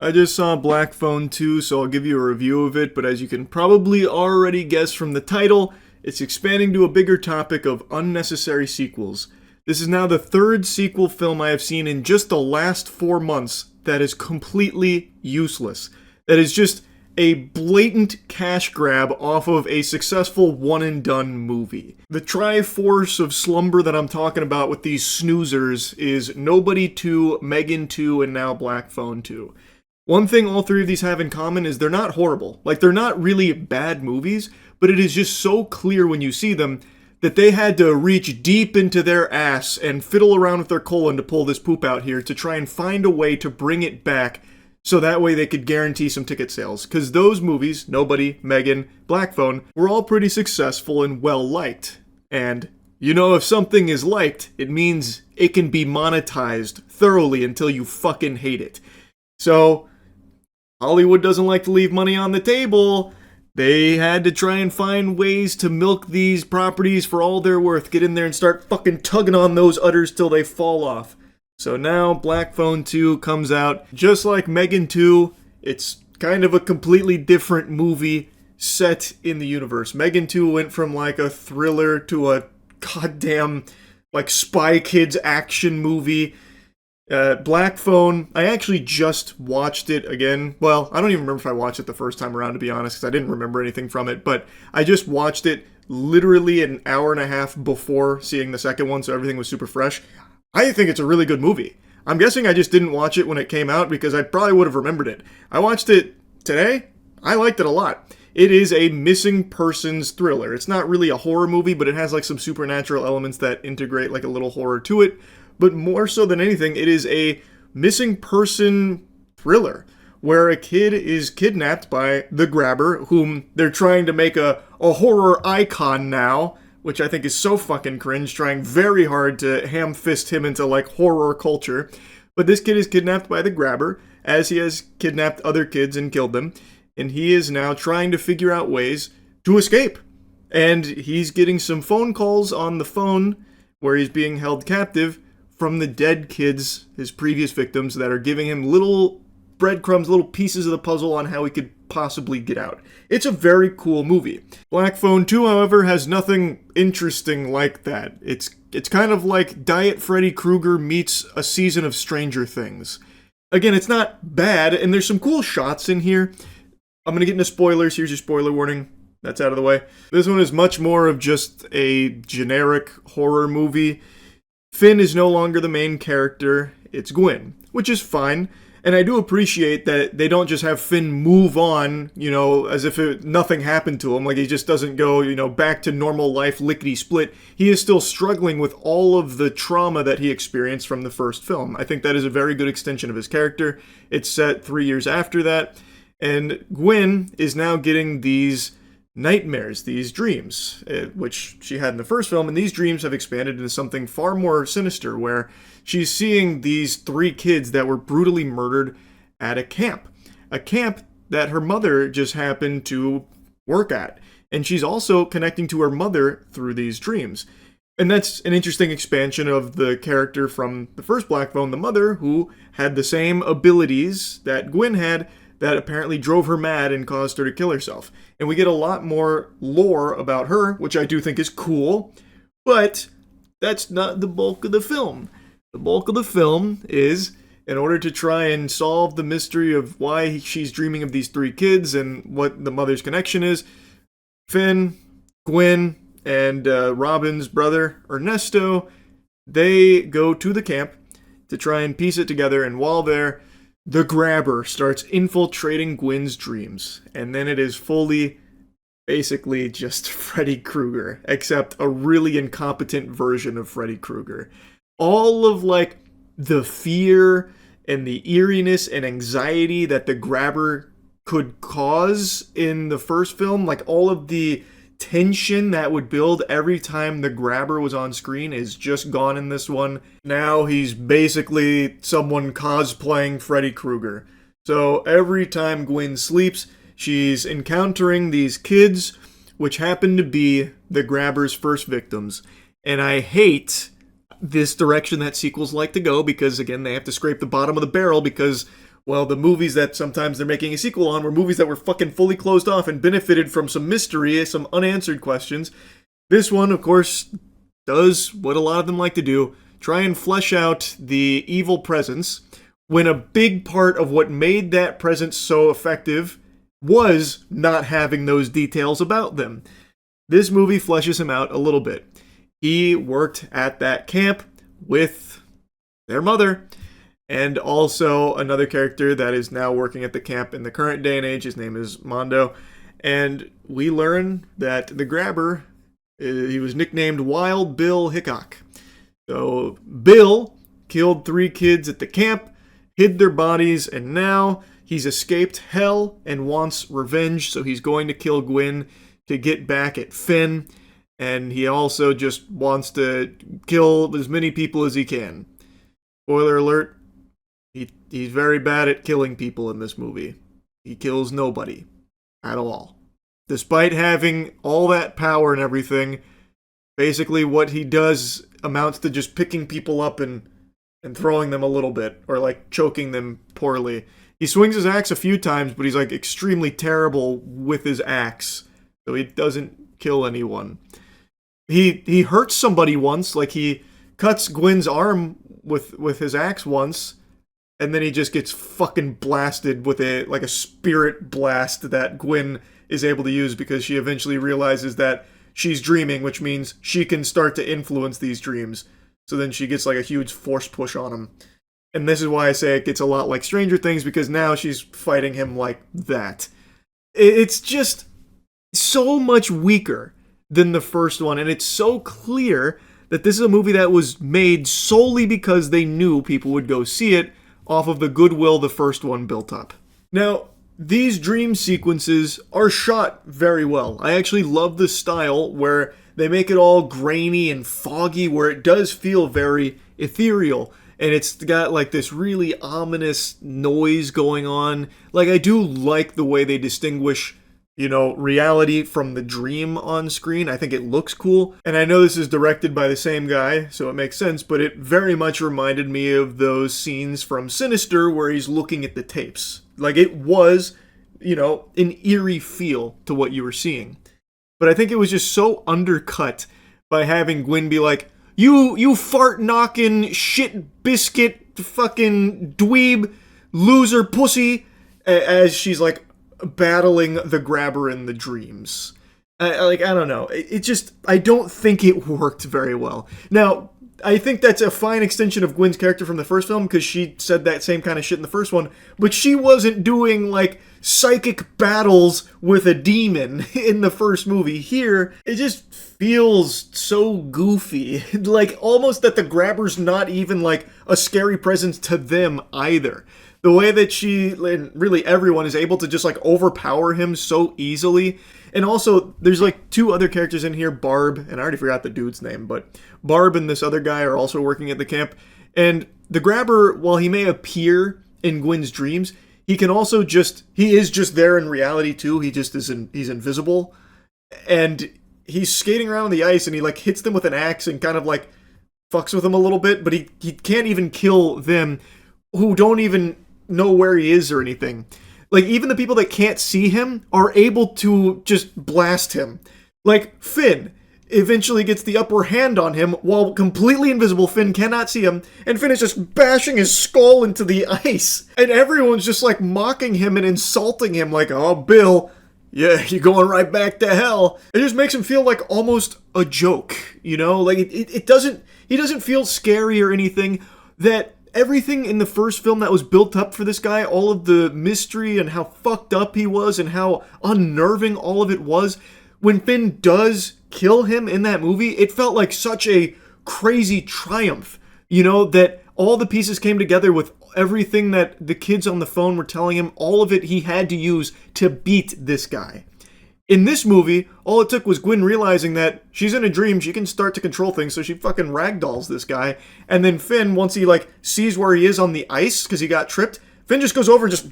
I just saw Black Phone 2, so I'll give you a review of it, but as you can probably already guess from the title, it's expanding to a bigger topic of unnecessary sequels. This is now the third sequel film I have seen in just the last 4 months that is completely useless. That is just a blatant cash grab off of a successful one-and-done movie. The triforce of slumber that I'm talking about with these snoozers is Nobody 2, Megan 2, and now Black Phone 2. One thing all three of these have in common is they're not horrible. Like, they're not really bad movies, but it is just so clear when you see them that they had to reach deep into their ass and fiddle around with their colon to pull this poop out here to try and find a way to bring it back so that way they could guarantee some ticket sales. Because those movies, Nobody, Megan, Black Phone, were all pretty successful and well-liked. And, you know, if something is liked, it means it can be monetized thoroughly until you fucking hate it. So, Hollywood doesn't like to leave money on the table. They had to try and find ways to milk these properties for all they're worth. Get in there and start fucking tugging on those udders till they fall off. So now Black Phone 2 comes out. Just like Megan 2, it's kind of a completely different movie set in the universe. Megan 2 went from like a thriller to a goddamn like Spy Kids action movie. Black Phone, I actually just watched it again. Well, I don't even remember if I watched it the first time around, to be honest, because I didn't remember anything from it. But I just watched it literally an hour and a half before seeing the second one, so everything was super fresh. I think it's a really good movie. I'm guessing I just didn't watch it when it came out because I probably would have remembered it. I watched it today. I liked it a lot. It is a missing persons thriller. It's not really a horror movie, but it has like some supernatural elements that integrate like a little horror to it. But more so than anything, it is a missing person thriller where a kid is kidnapped by the Grabber, whom they're trying to make a horror icon now, which I think is so fucking cringe, trying very hard to ham-fist him into, like, horror culture. But this kid is kidnapped by the Grabber, as he has kidnapped other kids and killed them, and he is now trying to figure out ways to escape. And he's getting some phone calls on the phone, where he's being held captive, from the dead kids, his previous victims, that are giving him little breadcrumbs, little pieces of the puzzle on how he could possibly get out. It's a very cool movie. Black Phone 2, however, has nothing interesting like that. It's kind of like Diet Freddy Krueger meets a season of Stranger Things. Again, it's not bad, and there's some cool shots in here. I'm gonna get into spoilers. Here's your spoiler warning. That's out of the way. This one is much more of just a generic horror movie. Finn is no longer the main character. It's Gwen, which is fine. And I do appreciate that they don't just have Finn move on, you know, as if nothing happened to him. Like, he just doesn't go, you know, back to normal life, lickety-split. He is still struggling with all of the trauma that he experienced from the first film. I think that is a very good extension of his character. It's set 3 years after that. And Gwen is now getting these nightmares, these dreams, which she had in the first film, and these dreams have expanded into something far more sinister, where she's seeing these 3 kids that were brutally murdered at a camp that her mother just happened to work at, and she's also connecting to her mother through these dreams. And that's an interesting expansion of the character from the first Black Phone, the mother, who had the same abilities that Gwen had, that apparently drove her mad and caused her to kill herself. And we get a lot more lore about her, which I do think is cool, but that's not the bulk of the film. The bulk of the film is, in order to try and solve the mystery of why she's dreaming of these 3 kids and what the mother's connection is, Finn, Gwen, and Robin's brother, Ernesto, they go to the camp to try and piece it together, and while there, the Grabber starts infiltrating Gwen's dreams, and then it is fully, basically just Freddy Krueger, except a really incompetent version of Freddy Krueger. All of, like, the fear and the eeriness and anxiety that the Grabber could cause in the first film, like, all of the tension that would build every time the Grabber was on screen is just gone in this one. Now he's basically someone cosplaying Freddy Krueger. So every time Gwen sleeps, she's encountering these kids, which happen to be the Grabber's first victims. And I hate this direction that sequels like to go because, again, they have to scrape the bottom of the barrel because Well, the movies that sometimes they're making a sequel on were movies that were fucking fully closed off and benefited from some mystery, some unanswered questions. This one, of course, does what a lot of them like to do, try and flesh out the evil presence, when a big part of what made that presence so effective was not having those details about them. This movie fleshes him out a little bit. He worked at that camp with their mother, and also another character that is now working at the camp in the current day and age. His name is Mondo. And we learn that the grabber, he was nicknamed Wild Bill Hickok. So Bill killed 3 kids at the camp, hid their bodies, and now he's escaped hell and wants revenge, so he's going to kill Gwyn to get back at Finn, and he also just wants to kill as many people as he can. Spoiler alert, he's very bad at killing people in this movie. He kills nobody at all. Despite having all that power and everything, basically what he does amounts to just picking people up and throwing them a little bit, or like choking them poorly. He swings his axe a few times, but he's like extremely terrible with his axe, so he doesn't kill anyone. He hurts somebody once, like he cuts Gwyn's arm with his axe once, and then he just gets fucking blasted with a spirit blast that Gwyn is able to use because she eventually realizes that she's dreaming, which means she can start to influence these dreams. So then she gets like a huge force push on him. And this is why I say it gets a lot like Stranger Things, because now she's fighting him like that. It's just so much weaker than the first one, and it's so clear that this is a movie that was made solely because they knew people would go see it off of the goodwill the first one built up. Now, these dream sequences are shot very well. I actually love the style where they make it all grainy and foggy, where it does feel very ethereal. And it's got like this really ominous noise going on. Like, I do like the way they distinguish, reality from the dream on screen. I think it looks cool. And I know this is directed by the same guy, so it makes sense, but it very much reminded me of those scenes from Sinister where he's looking at the tapes. Like, it was, an eerie feel to what you were seeing. But I think it was just so undercut by having Gwyn be like, you fart-knocking, shit-biscuit, fucking dweeb, loser pussy, as she's, like, battling the grabber in the dreams. I don't know. I don't think it worked very well. Now, I think that's a fine extension of Gwyn's character from the first film, because she said that same kind of shit in the first one, but she wasn't doing, like, psychic battles with a demon in the first movie. Here, it just feels so goofy. Like, almost that the grabber's not even, like, a scary presence to them either. The way that she, and really everyone, is able to just, like, overpower him so easily. And also, there's, like, 2 other characters in here, Barb, and I already forgot the dude's name, but Barb and this other guy are also working at the camp. And the grabber, while he may appear in Gwyn's dreams, he is just there in reality too. He's invisible. And he's skating around the ice and he like hits them with an axe and kind of like fucks with them a little bit, but he can't even kill them who don't even know where he is or anything. Like, even the people that can't see him are able to just blast him. Like, Finn eventually gets the upper hand on him while completely invisible. Finn cannot see him, and Finn is just bashing his skull into the ice. And everyone's just, like, mocking him and insulting him, like, oh, Bill, yeah, you're going right back to hell. It just makes him feel like almost a joke, Like, he doesn't feel scary or anything. That everything in the first film that was built up for this guy, all of the mystery and how fucked up he was and how unnerving all of it was, when Finn does kill him in that movie, it felt like such a crazy triumph, that all the pieces came together with everything that the kids on the phone were telling him, all of it he had to use to beat this guy. In this movie, all it took was Gwyn realizing that she's in a dream, she can start to control things, so she fucking ragdolls this guy. And then Finn, once he, like, sees where he is on the ice, because he got tripped, Finn just goes over and just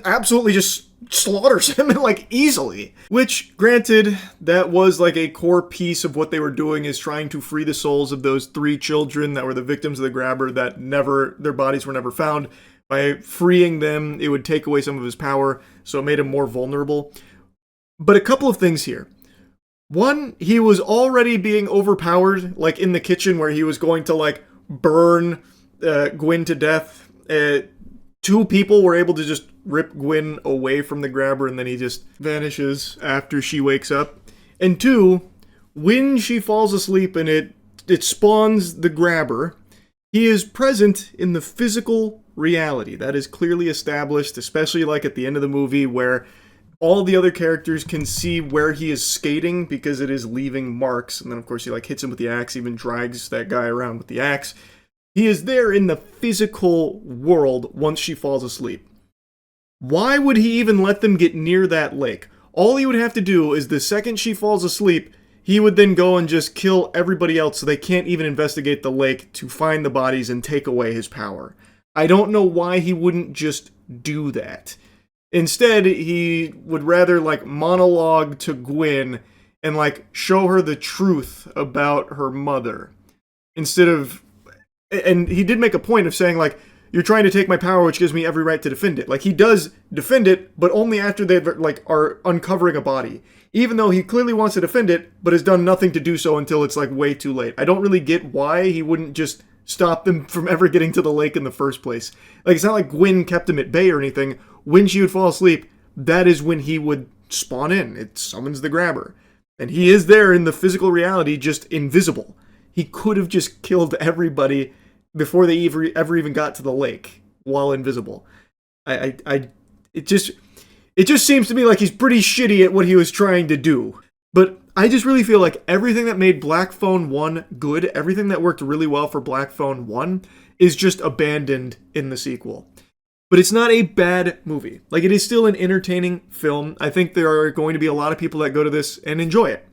absolutely just slaughters him like easily. Which, granted, that was like a core piece of what they were doing, is trying to free the souls of those 3 children that were the victims of the grabber that their bodies were never found. By freeing them, it would take away some of his power, so it made him more vulnerable. But a couple of things here. One, he was already being overpowered, like in the kitchen where he was going to like burn Gwyn to death. 2 people were able to just rip Gwyn away from the grabber, and then he just vanishes after she wakes up. And 2, when she falls asleep and it spawns the grabber, he is present in the physical reality. That is clearly established, especially like at the end of the movie where all the other characters can see where he is skating because it is leaving marks. And then, of course, he like hits him with the axe, even drags that guy around with the axe. He is there in the physical world once she falls asleep. Why would he even let them get near that lake? All he would have to do is the second she falls asleep, he would then go and just kill everybody else so they can't even investigate the lake to find the bodies and take away his power. I don't know why he wouldn't just do that. Instead, he would rather like monologue to Gwyn and like show her the truth about her mother. Instead of... And he did make a point of saying like, you're trying to take my power, which gives me every right to defend it. Like, he does defend it, but only after they like are uncovering a body. Even though he clearly wants to defend it, but has done nothing to do so until it's like way too late. I don't really get why he wouldn't just stop them from ever getting to the lake in the first place. Like, it's not like Gwyn kept him at bay or anything. When she would fall asleep, that is when he would spawn in. It summons the grabber. And he is there in the physical reality, just invisible. He could have just killed everybody before they ever even got to the lake while invisible. It just seems to me like he's pretty shitty at what he was trying to do. But I just really feel like everything that made Black Phone 1 good, everything that worked really well for Black Phone 1, is just abandoned in the sequel. But it's not a bad movie. Like, it is still an entertaining film. I think there are going to be a lot of people that go to this and enjoy it.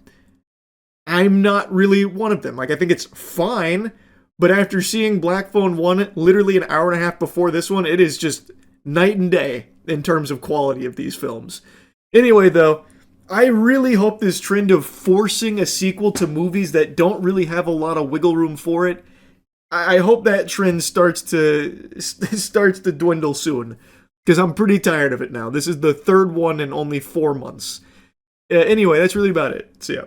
I'm not really one of them. Like, I think it's fine, but after seeing Black Phone 1 literally an hour and a half before this one, it is just night and day in terms of quality of these films. Anyway, though, I really hope this trend of forcing a sequel to movies that don't really have a lot of wiggle room for it, I hope that trend starts to dwindle soon, because I'm pretty tired of it now. This is the 3rd one in only 4 months. Anyway, that's really about it. See ya.